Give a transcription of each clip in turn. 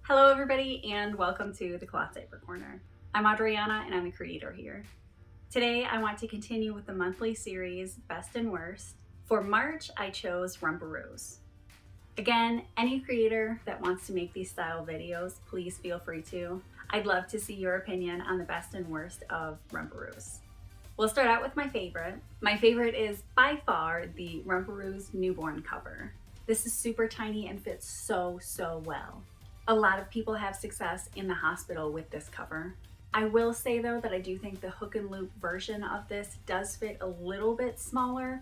Hello everybody and welcome to the Cloth Diaper Corner. I'm Adriana and I'm the creator here. Today I want to continue with the monthly series Best and Worst. For March I chose Rumparooz. Again, any creator that wants to make these style videos, please feel free to. I'd love to see your opinion on the best and worst of Rumparooz. We'll start out with my favorite. My favorite is by far the Rumparooz newborn cover. This is super tiny and fits so well. A lot of people have success in the hospital with this cover. I will say though that I do think the hook and loop version of this does fit a little bit smaller.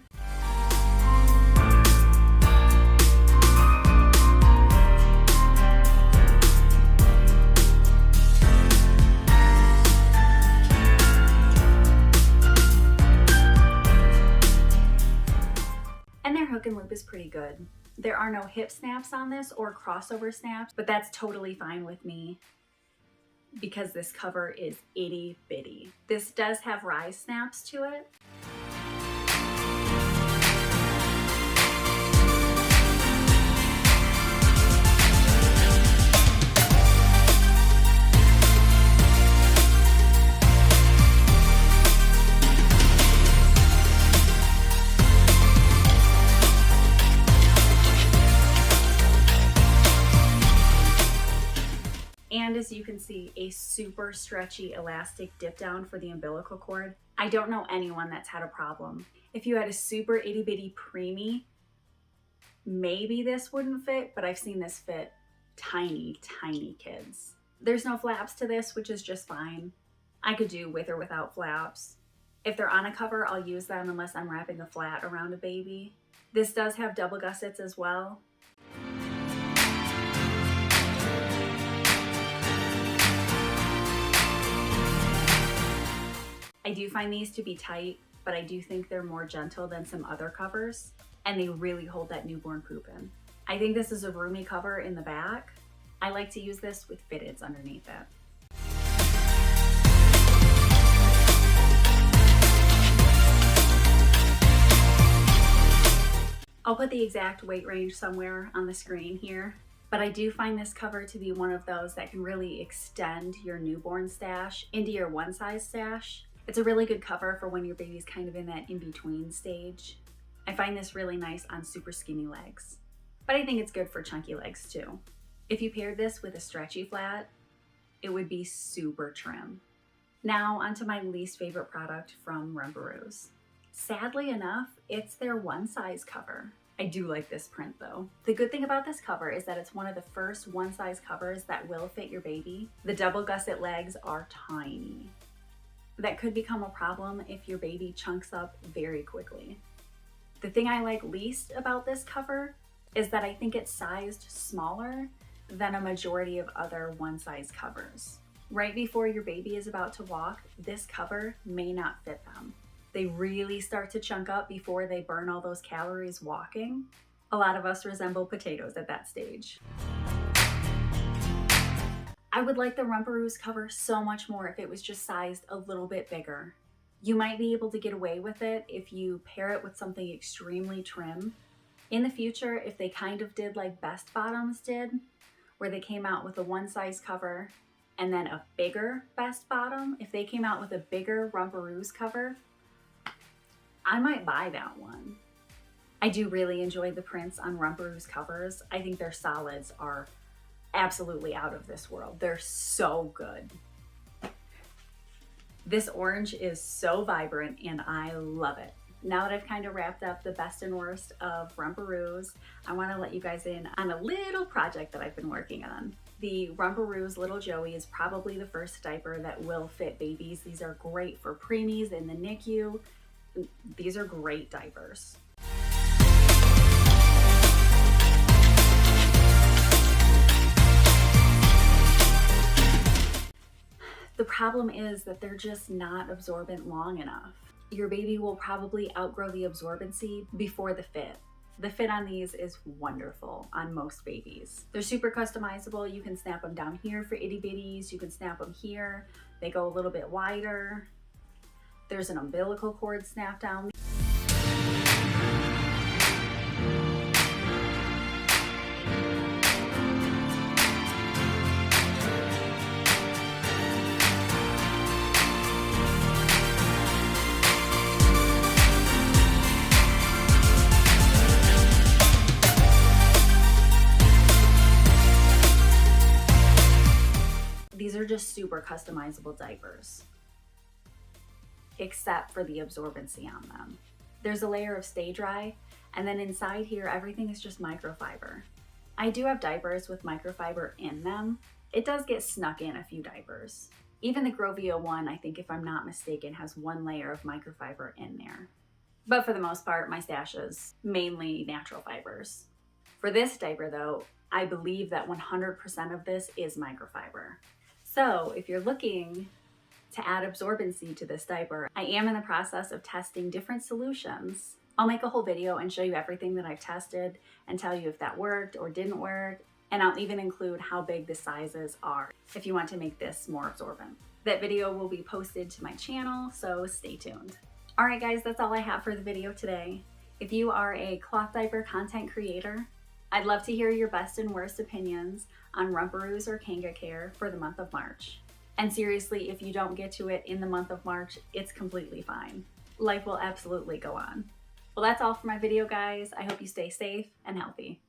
And their hook and loop is pretty good. There are no hip snaps on this or crossover snaps, but that's totally fine with me because this cover is itty bitty. This does have rise snaps to it. And as you can see, a super stretchy elastic dip down for the umbilical cord. I don't know anyone that's had a problem. If you had a super itty bitty preemie, maybe this wouldn't fit, but I've seen this fit tiny kids. There's no flaps to this, which is just fine. I could do with or without flaps. If they're on a cover, I'll use them unless I'm wrapping a flat around a baby. This does have double gussets as well. I do find these to be tight, but I do think they're more gentle than some other covers, and they really hold that newborn poop in. I think this is a roomy cover in the back. I like to use this with fitteds underneath it. I'll put the exact weight range somewhere on the screen here, but I do find this cover to be one of those that can really extend your newborn stash into your one size stash. It's a really good cover for when your baby's kind of in that in-between stage. I find this really nice on super skinny legs, but I think it's good for chunky legs too. If you paired this with a stretchy flat, it would be super trim. Now onto my least favorite product from Rumparooz. Sadly enough, it's their one size cover. I do like this print though. The good thing about this cover is that it's one of the first one size covers that will fit your baby. The double gusset legs are tiny. That could become a problem if your baby chunks up very quickly. The thing I like least about this cover is that I think it's sized smaller than a majority of other one size covers. Right before your baby is about to walk, this cover may not fit them. They really start to chunk up before they burn all those calories walking. A lot of us resemble potatoes at that stage. I would like the Rumparooz cover so much more if it was just sized a little bit bigger. You might be able to get away with it if you pair it with something extremely trim. In the future, if they kind of did like Best Bottoms did, where they came out with a one size cover and then a bigger Best Bottom, if they came out with a bigger Rumparooz cover, I might buy that one. I do really enjoy the prints on Rumparooz covers. I think their solids are absolutely out of this world. They're so good. This orange is so vibrant and I love it. Now that I've kind of wrapped up the best and worst of Rumparooz, I want to let you guys in on a little project that I've been working on. The Rumparooz Little Joey is probably the first diaper that will fit babies. These are great for preemies in the NICU. These are great diapers. The problem is that they're just not absorbent long enough. Your baby will probably outgrow the absorbency before the fit. The fit on these is wonderful on most babies. They're super customizable. You can snap them down here for itty bitties. You can snap them here. They go a little bit wider. There's an umbilical cord snap down. they're just super customizable diapers, except for the absorbency on them. There's a layer of stay dry, and then inside here, everything is just microfiber. I do have diapers with microfiber in them. It does get snuck in a few diapers. Even the Grovio one, I think if I'm not mistaken, has one layer of microfiber in there. But for the most part, my stash is mainly natural fibers. For this diaper though, I believe that 100% of this is microfiber. So if you're looking to add absorbency to this diaper, I am in the process of testing different solutions. I'll make a whole video and show you everything that I've tested and tell you if that worked or didn't work. And I'll even include how big the sizes are if you want to make this more absorbent. That video will be posted to my channel, so stay tuned. All right guys, that's all I have for the video today. If you are a cloth diaper content creator, I'd love to hear your best and worst opinions on Rumparooz or KANGACARE for the month of March. And seriously, if you don't get to it in the month of March, it's completely fine. Life will absolutely go on. Well, that's all for my video, guys. I hope you stay safe and healthy.